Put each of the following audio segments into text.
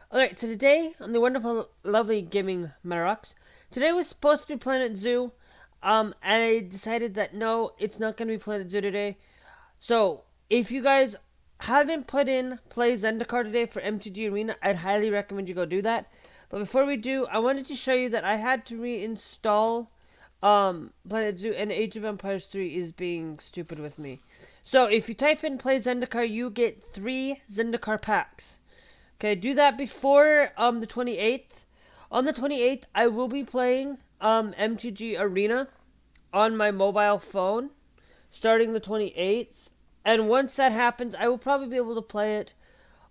Alright, so today on the wonderful, lovely Gamingmadirocks, today was supposed to be Planet Zoo, and I decided that no, it's not going to be Planet Zoo today. So, if you guys haven't put in Play Zendikar today for MTG Arena, I'd highly recommend you go do that. But before we do, I wanted to show you that I had to reinstall Planet Zoo, and Age of Empires 3 is being stupid with me. So, if you type in Play Zendikar, you get 3 Zendikar packs. Okay, do that before the 28th. On the 28th, I will be playing MTG Arena on my mobile phone starting the 28th. And once that happens, I will probably be able to play it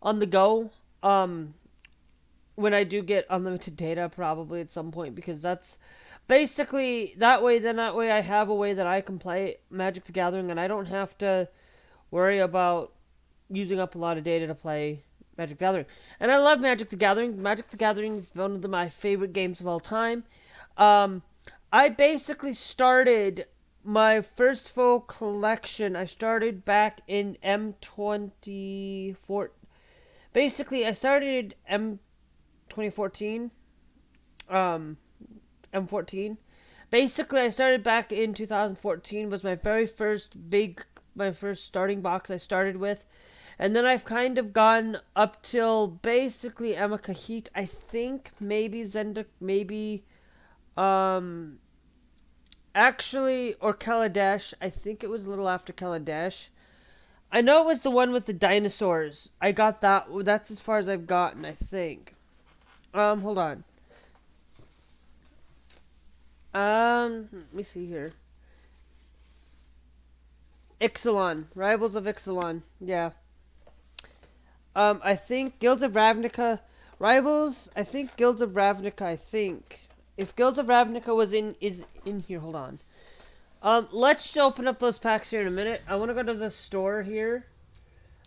on the go when I do get unlimited data probably at some point, because that's basically that way I have a way that I can play Magic the Gathering and I don't have to worry about using up a lot of data to play Magic the Gathering. And I love Magic the Gathering. Magic the Gathering is one of my favorite games of all time. I basically started my first full collection. I started back in M24. Basically, I started M2014. M14. Basically, I started back in 2014. Was my my first starting box I started with. And then I've kind of gone up till basically Amakahit. I think maybe actually, or Kaladesh. I think it was a little after Kaladesh. I know it was the one with the dinosaurs. I got that. That's as far as I've gotten, I think. Hold on. Let me see here. Ixalan. Rivals of Ixalan. Yeah. I think Guilds of Ravnica Rivals. I think Guilds of Ravnica. I think if Guilds of Ravnica is in here. Hold on. Let's just open up those packs here in a minute. I want to go to the store here.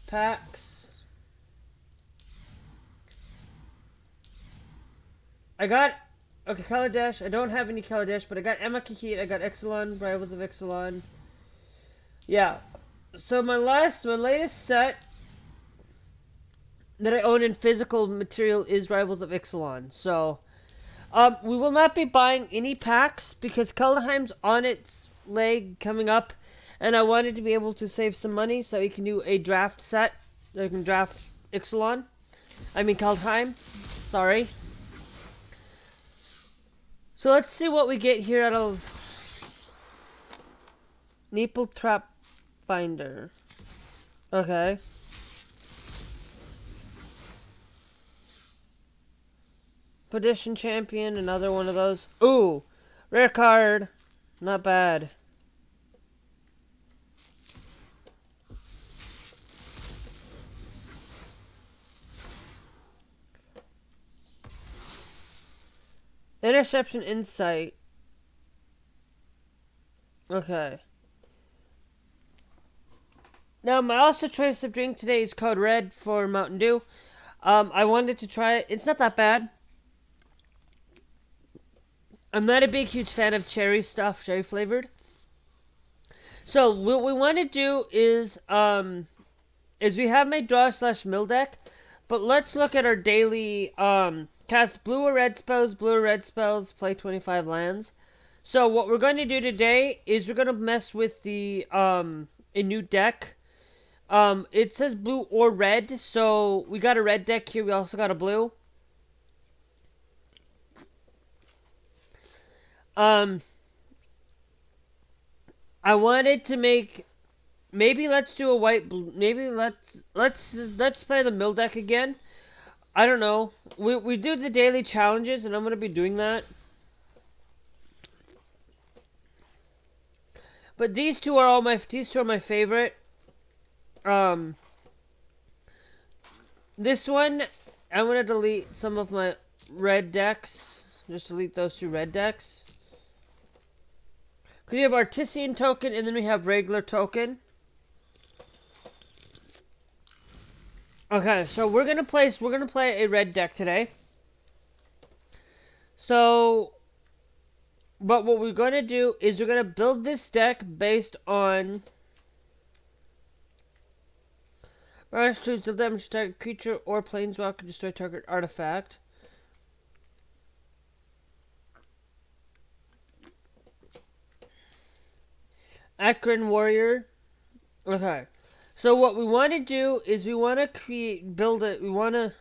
Packs. I got okay Kaladesh. I don't have any Kaladesh, but I got Amakahit. I got Ixalan. Rivals of Ixalan. Yeah. So my latest set that I own in physical material is Rivals of Ixalan. So, we will not be buying any packs because Kaldheim's on its leg coming up, and I wanted to be able to save some money so we can do a draft set. I can draft Ixalan. I mean Kaldheim. Sorry. So let's see what we get here out of Neeple Trap Finder. Okay. Petition Champion, another one of those. Ooh, rare card. Not bad. Interception Insight. Okay. Now, my also choice of drink today is Code Red for Mountain Dew. I wanted to try it. It's not that bad. I'm not a big, huge fan of cherry stuff, cherry flavored. So what we want to do is we have my draw / mill deck, but let's look at our daily cast blue or red spells, play 25 lands. So what we're going to do today is we're going to mess with the a new deck. It says blue or red, so we got a red deck here. We also got a blue. I wanted to make. Maybe let's do a white. Maybe let's play the mill deck again. I don't know. We do the daily challenges, and I'm gonna be doing that. But these two are my favorite. This one I'm gonna delete some of my red decks. Just delete those two red decks. Because we have Artisan token, and then we have regular token. Okay, so we're gonna play a red deck today. So, but what we're gonna do is we're gonna build this deck based on Rush to deal damage to target creature or planeswalker, destroy target artifact. Akron Warrior. Okay. So what we want to do is we want to build it. We want to,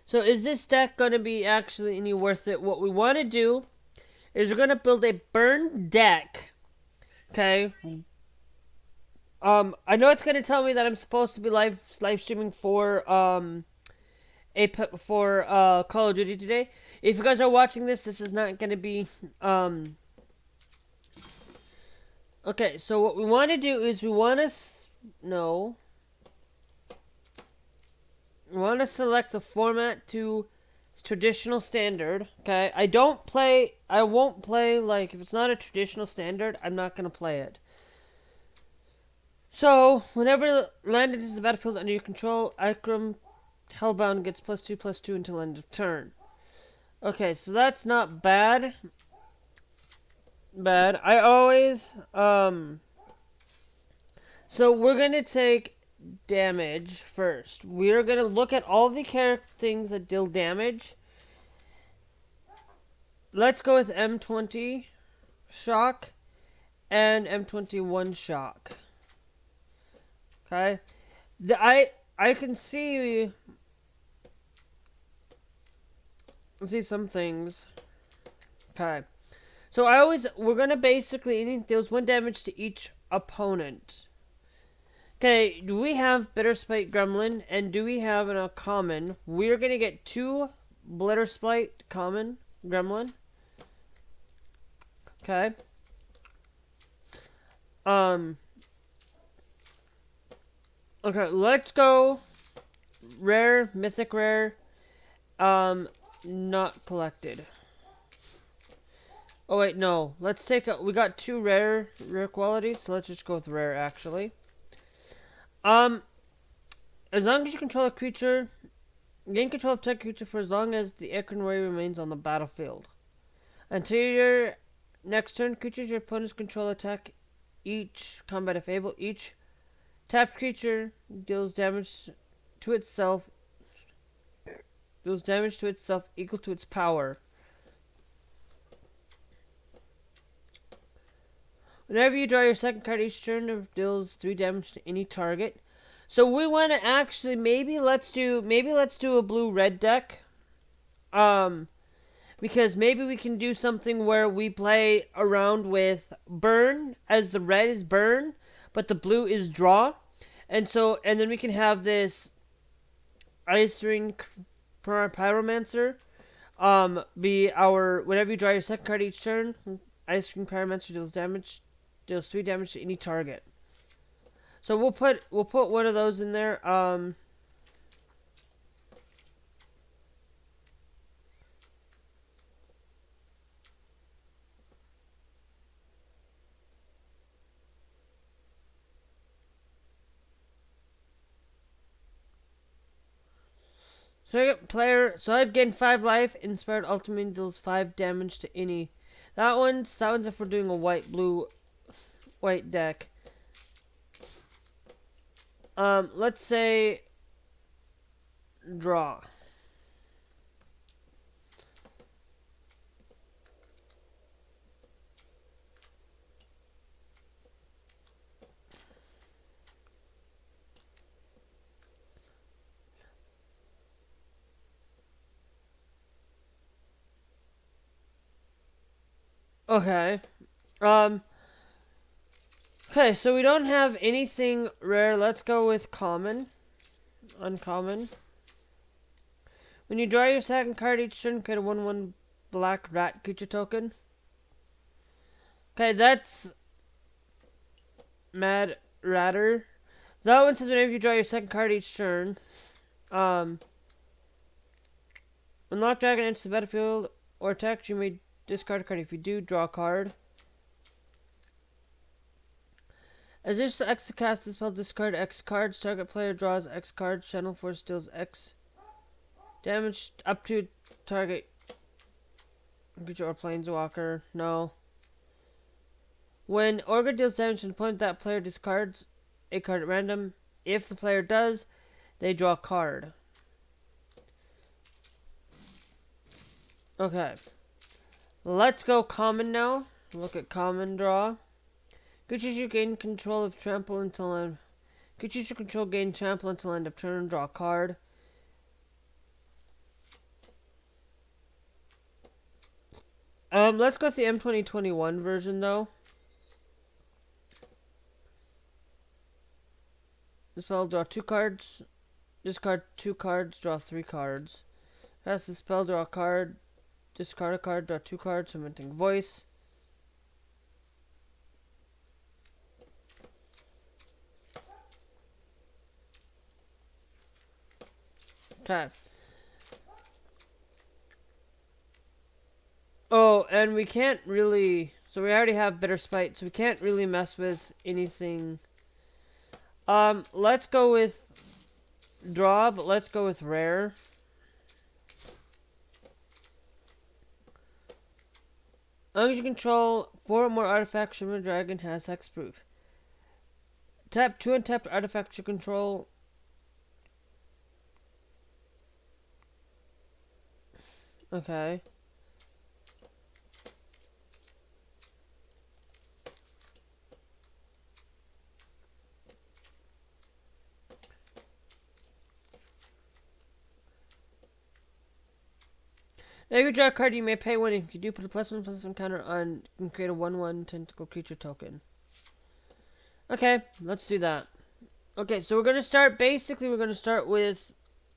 so is this deck going to be actually any worth it? What we want to do is we're going to build a burn deck. Okay. I know it's going to tell me that I'm supposed to be live streaming for, Call of Duty today. If you guys are watching this, this is not going to be, okay, so what we want to do is we want to, we want to select the format to traditional standard, okay? I won't play, like, if it's not a traditional standard, I'm not going to play it. So, whenever land enters the battlefield under your control, Ikram Hellbound gets +2/+2 until end of turn. Okay, so that's not bad. I always, so we're going to take damage first. We're going to look at all the things that deal damage. Let's go with M20 shock and M21 shock. Okay? I can see some things. Okay. So we're gonna basically, anything deals 1 damage to each opponent. Okay, do we have Bitterspite Gremlin, and do we have a common? We're gonna get 2 Bitterspite common Gremlin. Okay. Okay, let's go rare, mythic rare, not collected. Oh wait, no. Let's take we got 2 rare qualities, so let's just go with rare actually. As long as you control a creature, gain control of target creature for as long as the Akron Warrior remains on the battlefield. Until your next turn, creatures your opponents control attack each combat if able. Each tapped creature deals damage to itself equal to its power. Whenever you draw your second card each turn, it deals 3 damage to any target. So we want to actually maybe let's do a blue-red deck. Because maybe we can do something where we play around with burn, as the red is burn, but the blue is draw. And then we can have this Ice Ring Pyromancer be our, whenever you draw your second card each turn, Ice Ring Pyromancer deals 3 damage to any target. So we'll put one of those in there. Second player, so I've gained 5 life. Inspired Ultimate deals 5 damage to any. That one's if we're doing a white deck. Let's say draw. Okay. Okay, so we don't have anything rare. Let's go with common. Uncommon. When you draw your second card each turn, create a 1/1 black rat creature token. Okay, that's Mad Ratter. That one says whenever you draw your second card each turn, unlock dragon enters the battlefield or attacks, you may discard a card. If you do, draw a card. As this X cast this spell, discard X cards. Target player draws X cards. Channel Force deals X damage up to target creature or planeswalker. No. When Ogre deals damage to an opponent, that player discards a card at random. If the player does, they draw a card. Okay. Let's go common now. Look at common draw. Creatures you gain control of trample until end. Creatures you control gain trample until end of turn. Draw a card. Let's go with the M2021 version though. This spell, draw 2 cards. Discard 2 cards, draw 3 cards. Cast the spell, draw a card. Discard a card, draw 2 cards, cementing voice. Okay. Oh, and we can't really... So we already have Bitter Spite, so we can't really mess with anything. Let's go with draw, but let's go with rare. As long as you control 4 or more artifacts, Shimmer Dragon has hexproof. Tap 2 untapped artifacts you control. Okay. Now if you draw a card, you may pay 1. If you do, put a +1/+1 counter on and create a 1/1 tentacle creature token. Okay, let's do that. Okay, so we're gonna start, basically we're gonna start with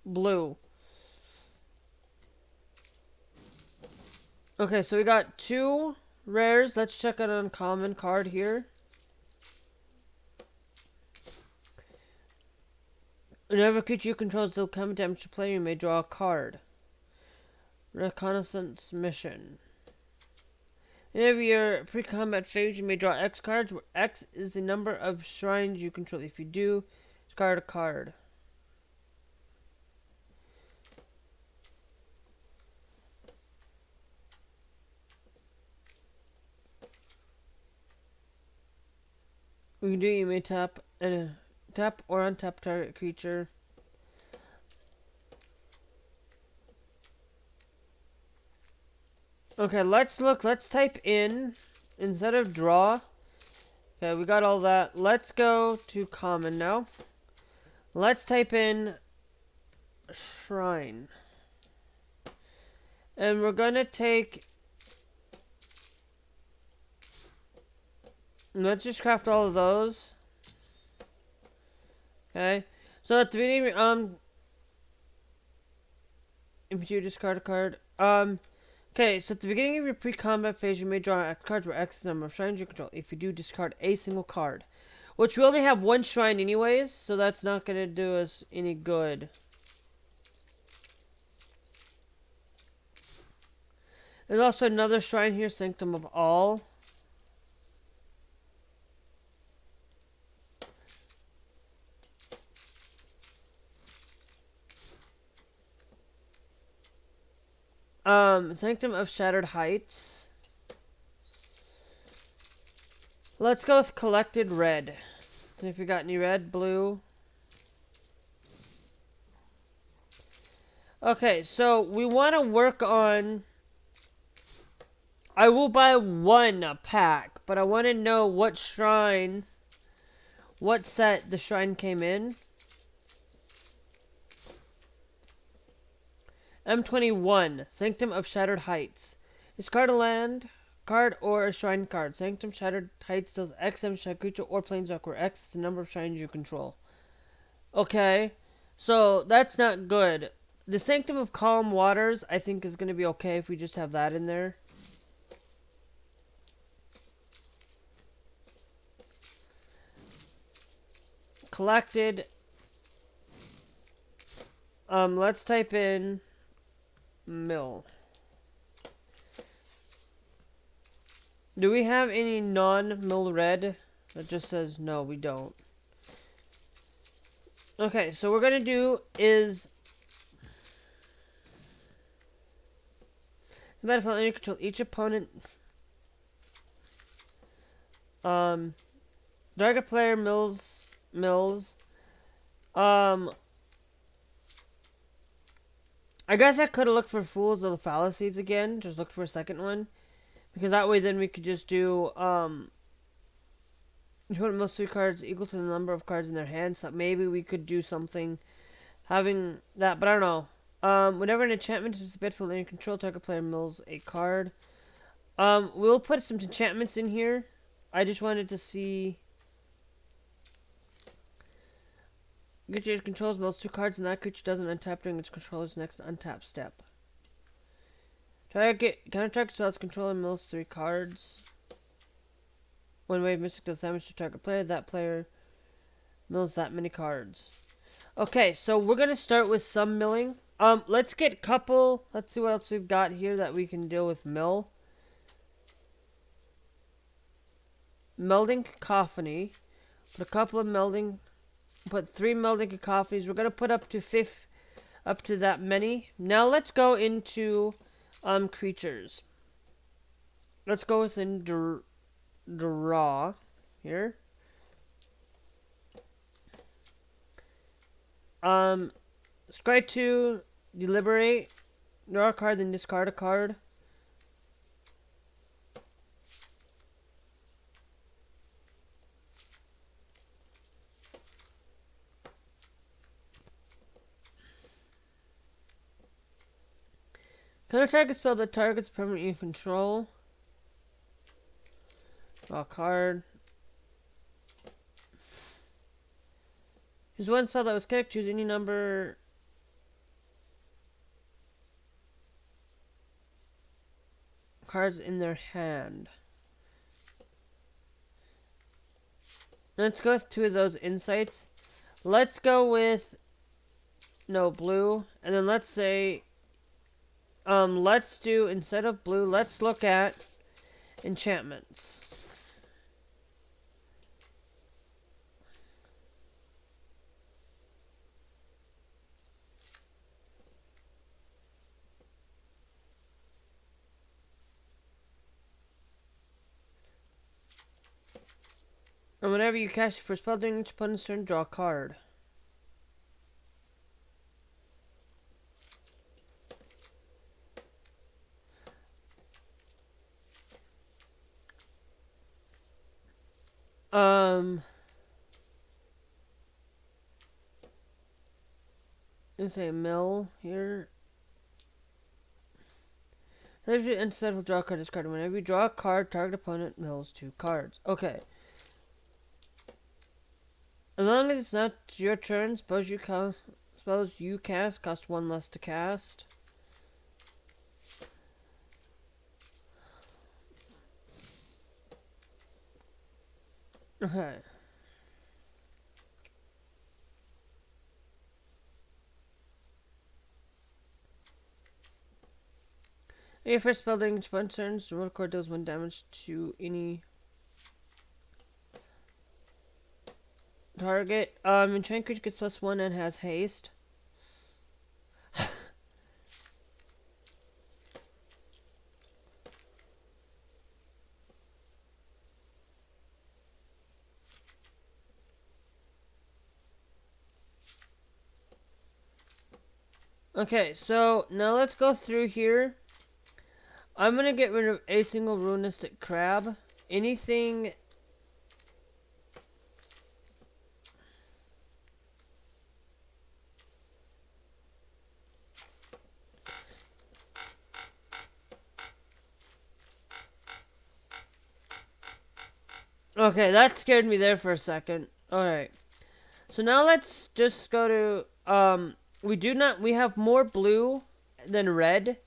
blue. Okay, so we got 2 rares. Let's check out an uncommon card here. Whenever a creature you control deals combat damage to player, you may draw a card. Reconnaissance Mission. Whenever your pre-combat phase, you may draw X cards, where X is the number of shrines you control. If you do, discard a card. When you do, you may tap or untap target creature. Okay, let's type in, instead of draw. Okay, we got all that. Let's go to common now. Let's type in shrine. And we're gonna take, let's just craft all of those. Okay, so at the beginning, if you discard a card, okay, so at the beginning of your pre-combat phase, you may draw X cards where X is the number of shrines you control. If you do, discard a single card. Which we only have 1 shrine anyways, so that's not going to do us any good. There's also another shrine here, Sanctum of All. Sanctum of Shattered Heights. Let's go with Collected Red. So if you got any red, blue. Okay, so we want to work on... I will buy 1 pack, but I want to know what shrine, what set the shrine came in. M21, Sanctum of Shattered Heights. Discard a land card or a shrine card. Sanctum Shattered Heights deals X damage to a creature or planeswalker where X is the number of shrines you control. Okay, so that's not good. The Sanctum of Calm Waters, I think, is going to be okay if we just have that in there. Collected. Let's type in mill. Do we have any non-mill red? That just says no, we don't. Okay, so what we're gonna do is the battlefield under control each opponent. Target player mills. Um, I guess I could have looked for Fools of the Fallacies again. Just looked for a second one. Because that way then we could just do, most 3 cards equal to the number of cards in their hands. So maybe we could do something having that, but I don't know. Whenever an enchantment is displayed in your control, target player mills a card. We'll put some enchantments in here. I just wanted to see. Creature controls mills 2 cards, and that creature doesn't untap during its controller's next untap step. Counter-target spells controller mills 3 cards. When Wave Mystic does damage to target player, that player mills that many cards. Okay, so we're gonna start with some milling. Let's get couple. Let's see what else we've got here that we can deal with mill. Melding cacophony. Put a couple of melding. Put 3 melding cacophonies. We're gonna put up to that many. Now let's go into creatures. Let's go within draw here. Scry 2, deliberate, draw a card, then discard a card. Counter target spell that targets permanent you control. Draw a card. Choose one spell that was kicked. Choose any number. Cards in their hand. Let's go with 2 of those insights. Let's go with no blue, and then let's say let's do, instead of blue, let's look at enchantments. And whenever you cast your first spell during each opponent's turn, draw a card. Let's say mill here. Instead of draw a card, discard. Whenever you draw a card, target opponent mills 2 cards. Okay. As long as it's not your turn, spells you cast cost 1 less to cast. Okay. Your first spell during each opponent's turn, so roll card deals 1 damage to any target. Enchant creature gets +1 and has haste. Okay, so now let's go through here. I'm gonna get rid of a single runistic crab. Anything. Okay, that scared me there for a second. Alright. So now let's just go to, we have more blue than red.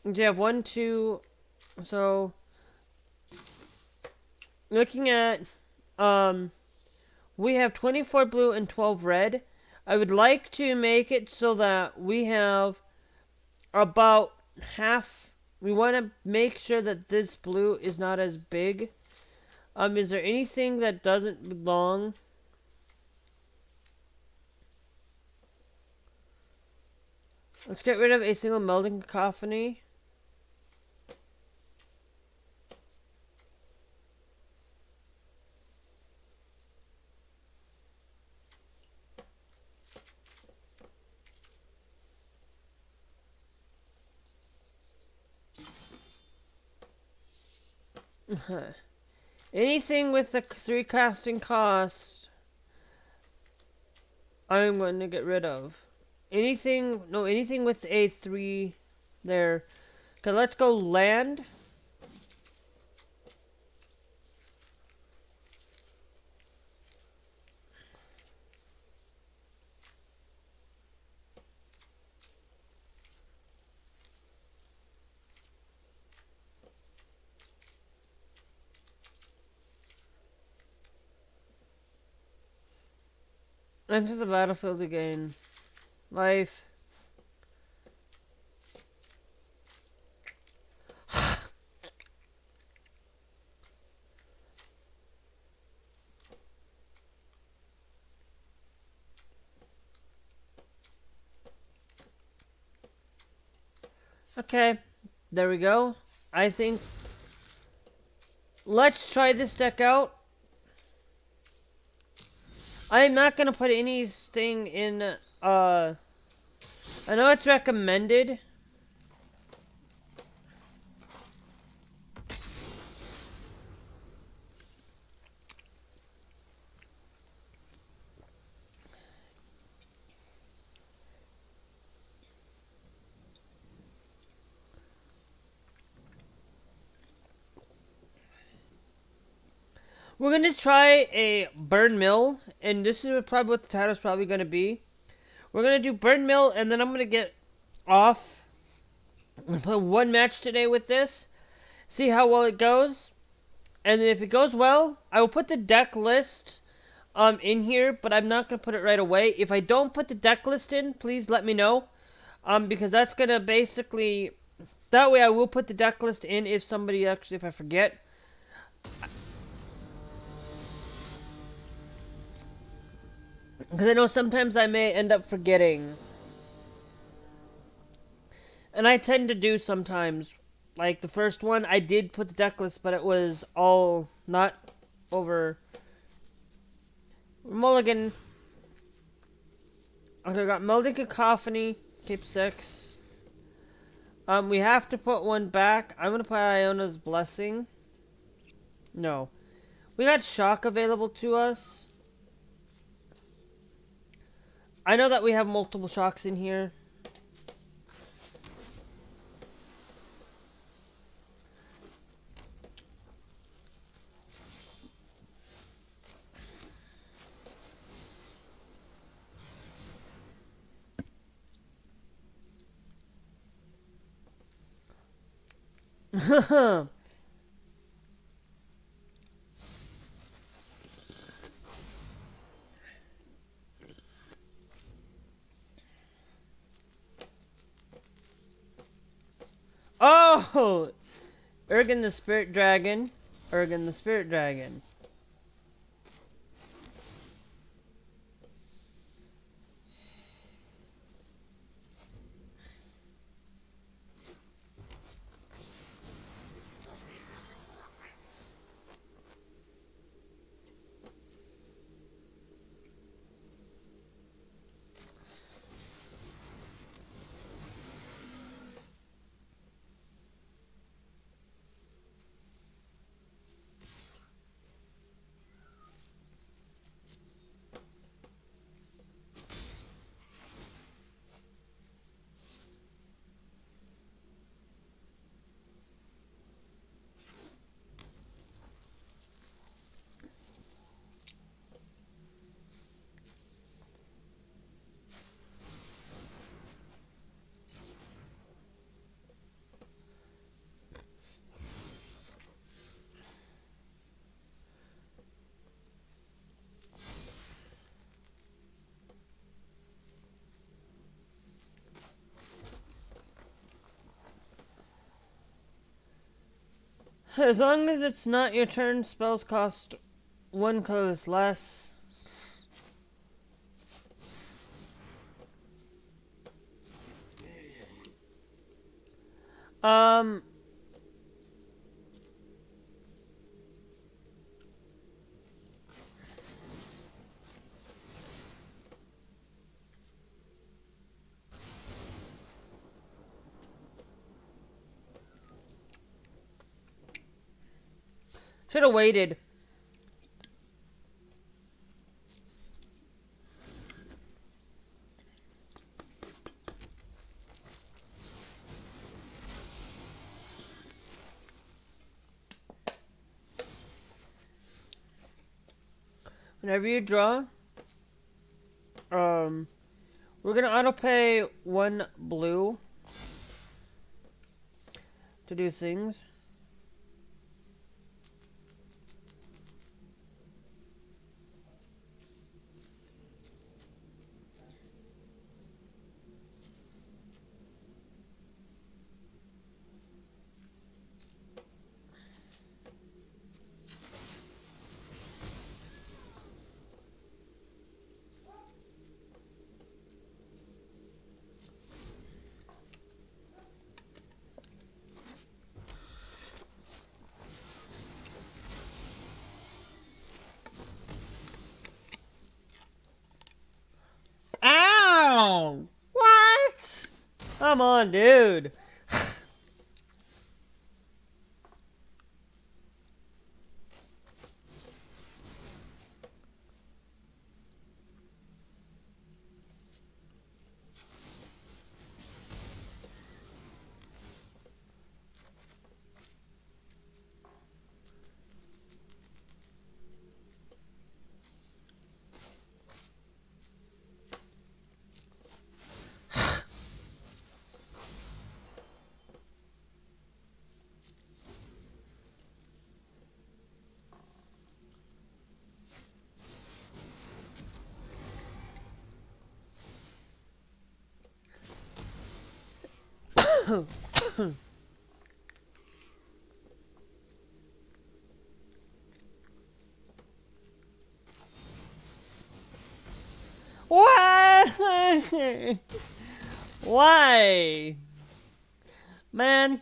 We have 1, 2, so, looking at, we have 24 blue and 12 red. I would like to make it so that we have about half. We want to make sure that this blue is not as big. Is there anything that doesn't belong? Let's get rid of a single melding cacophony. Anything with a 3 casting cost, I'm going to get rid of. Anything with a 3 there. Okay, let's go land. Enter the battlefield again. Life. Okay, there we go. I think let's try this deck out. I'm not gonna put anything in. I know it's recommended. We're gonna try a burn mill, and this is probably what the title's probably gonna be. We're gonna do burn mill, and then I'm gonna get off and play one match today with this. See how well it goes, and then if it goes well, I will put the deck list in here, but I'm not gonna put it right away. If I don't put the deck list in, please let me know, because that's gonna basically that way I will put the deck list in if I forget. Because I know sometimes I may end up forgetting. And I tend to do sometimes. Like the first one, I did put the deck list, but it was all not over. Mulligan. Okay, I got Melding Cacophony, keep 6. We have to put one back. I'm gonna put Iona's Blessing. No. We got Shock available to us. I know that we have multiple shocks in here. Oh! Urgan the Spirit Dragon. Urgan the Spirit Dragon. As long as it's not your turn, spells cost 1 colorless less. Um, Should have waited. Whenever you draw, we're gonna auto pay 1 blue to do things. Ow! What? Come on, dude. What? Why? Man.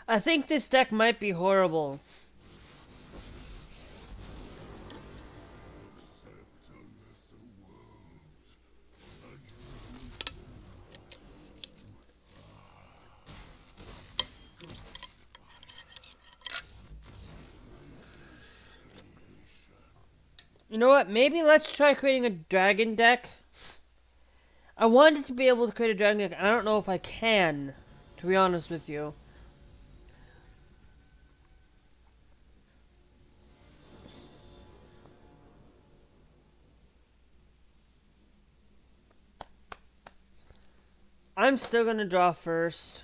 I think this deck might be horrible. You know what? Maybe let's try creating a dragon deck. I wanted to be able to create a dragon deck. I don't know if I can, to be honest with you. I'm still gonna draw first.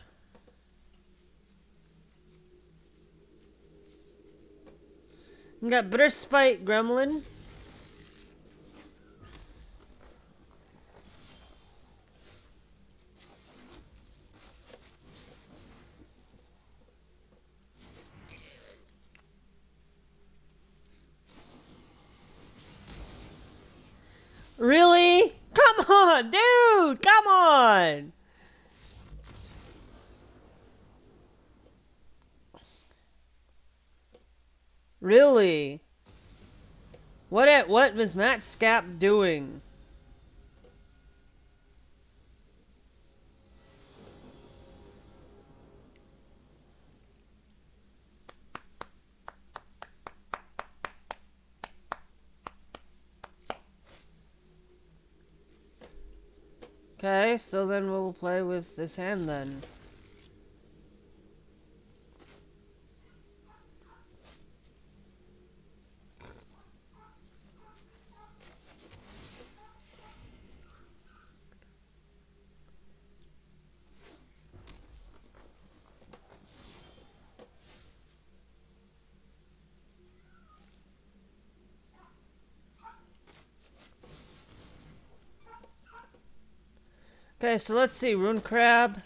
We got Bitterspite Gremlin. Really? Come on, dude! Come on! Really? What was Matt Scap doing? Okay, so then we'll play with this hand then. Okay, so let's see. Rune Crab.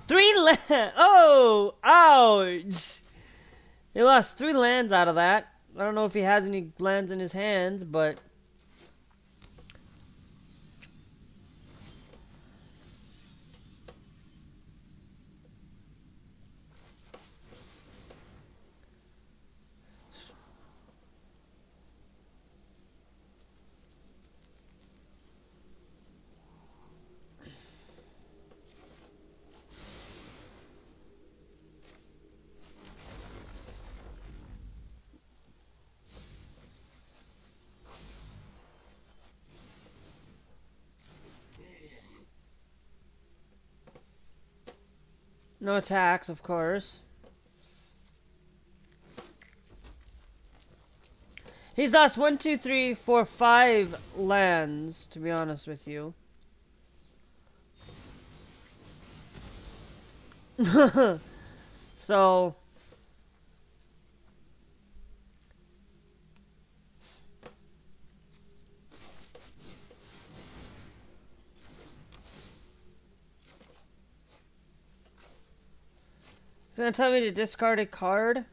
Three land. Oh, ouch. He lost 3 lands out of that. I don't know if he has any lands in his hands, but... No attacks, of course. He's lost 1, 2, 3, 4, 5 lands, to be honest with you. So... He's gonna tell me to discard a card?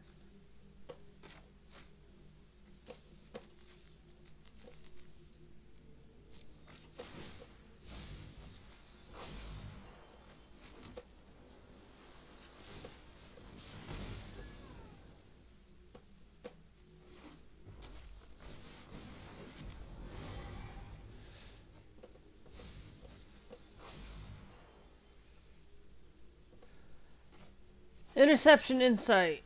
Interception Insight.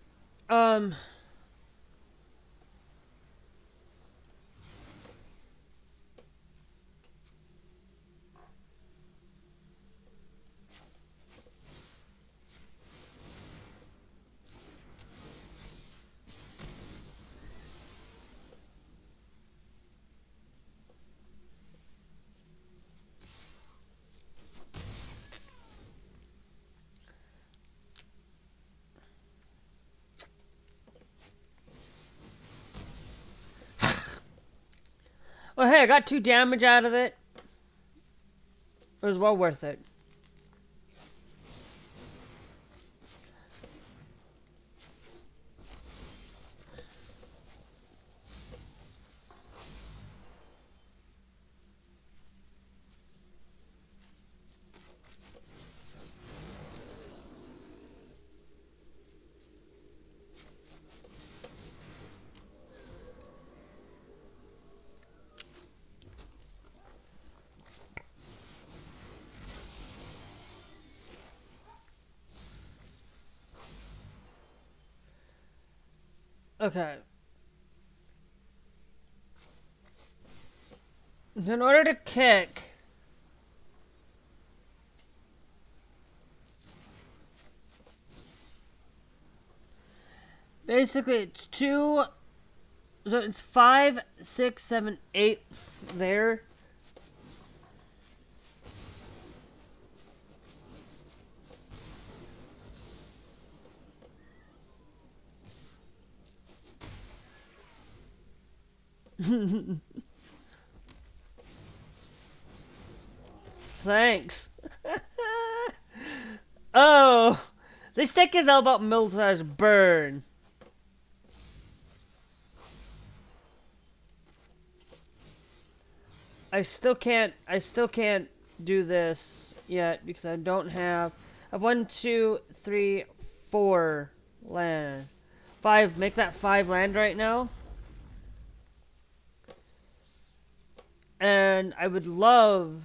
Well, hey, I got 2 damage out of it. It was well worth it. Okay. In order to kick... Basically, it's 2... So it's 5, 6, 7, 8 there. Thanks. Oh, this deck is all about Milita's burn. I still can't do this yet because I don't have. I have 1, 2, 3, 4 land. 5. Make that 5 land right now. And I would love.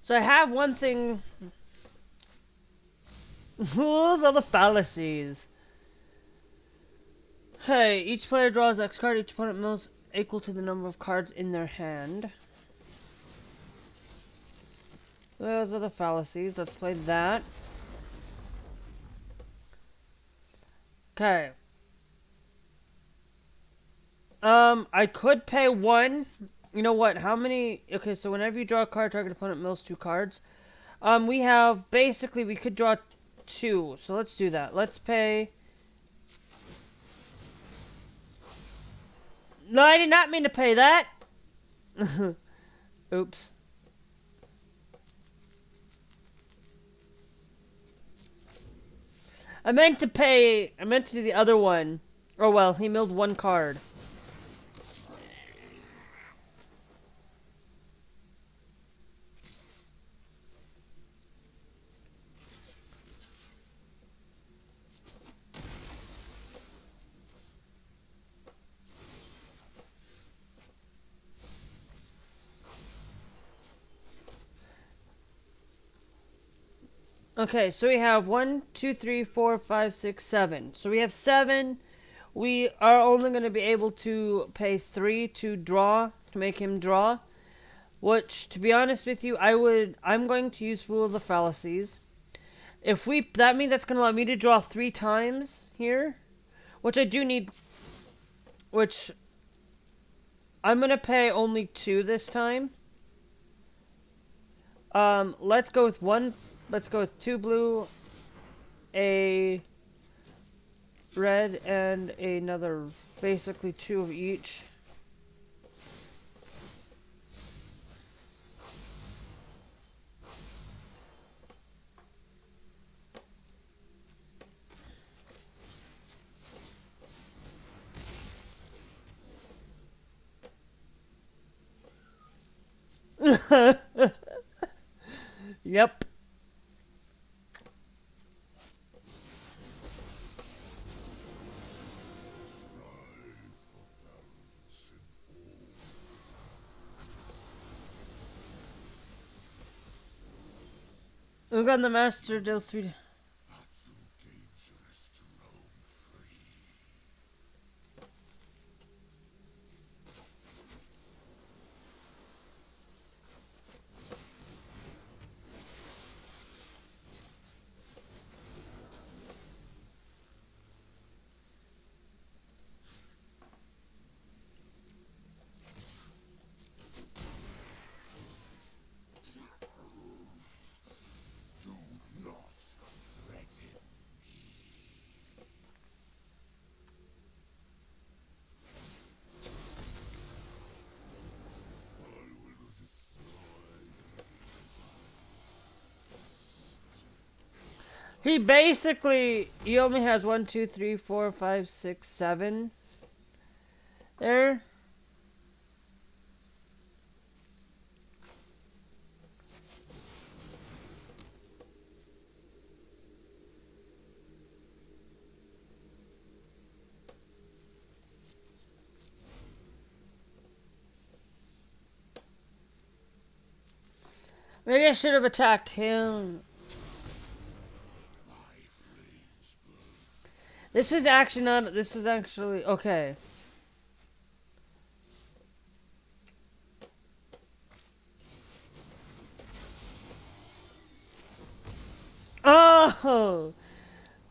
So I have one thing. Those are the fallacies. Hey, each player draws X card, each opponent mills equal to the number of cards in their hand. Those are the fallacies. Let's play that. Okay. I could pay one. You know what? How many? Okay, so whenever you draw a card, target opponent mills 2 cards. We have, basically, we could draw 2. So let's do that. Let's pay. No, I did not mean to pay that. Oops. I meant to do the other one. Oh well, he milled 1 card. Okay, so we have 1, 2, 3, 4, 5, 6, 7. So we have 7. We are only going to be able to pay 3 to make him draw. Which, to be honest with you, I'm going to use Fool of the Fallacies. That means that's going to allow me to draw 3 times here. Which I do need, which I'm going to pay only 2 this time. Let's go with 1. Let's go with 2 blue, a red, and another, basically 2 of each. Yep. We got the master deals 3. He only has 1, 2, 3, 4, 5, 6, 7. There. Maybe I should have attacked him. This was actually okay. Oh,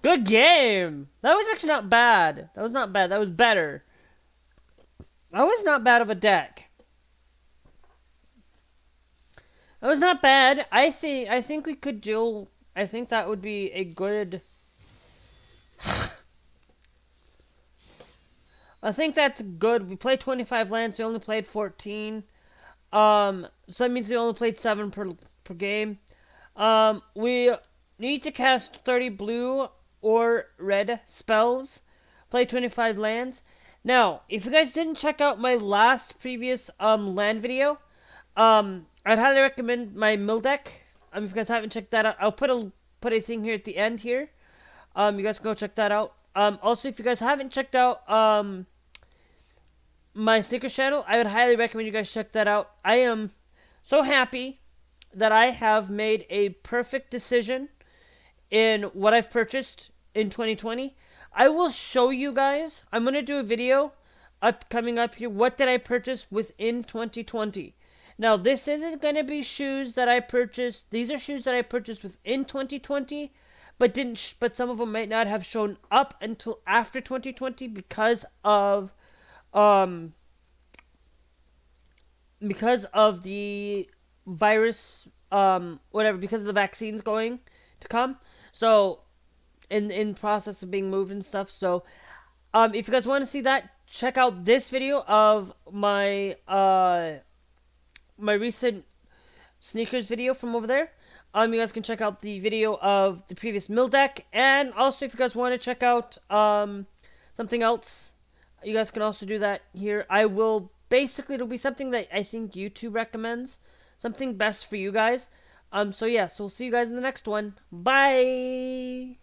good game. That was actually not bad. That was not bad. That was better. That was not bad of a deck. That was not bad. I think we could duel. I think that would be a good. I think that's good. We played 25 lands. We only played 14. So that means we only played 7 per game. We need to cast 30 blue or red spells. Play 25 lands. Now, if you guys didn't check out my previous land video, I'd highly recommend my mill deck. If you guys haven't checked that out, I'll put a thing here at the end here. You guys can go check that out. Also, if you guys haven't checked out my secret channel, I would highly recommend you guys check that out. I am so happy that I have made a perfect decision in what I've purchased in 2020. I will show you guys. I'm going to do a video coming up here. What did I purchase within 2020? Now, this isn't going to be shoes that I purchased. These are shoes that I purchased within 2020, but but some of them might not have shown up until after 2020 um because of the virus, whatever, because of the vaccines going to come. So in process of being moved and stuff. So if you guys want to see that, check out this video of my recent sneakers video from over there. You guys can check out the video of the previous mill deck, and also if you guys want to check out something else, you guys can also do that here. I will basically, it'll be something that I think YouTube recommends, something best for you guys. So yeah, so we'll see you guys in the next one. Bye.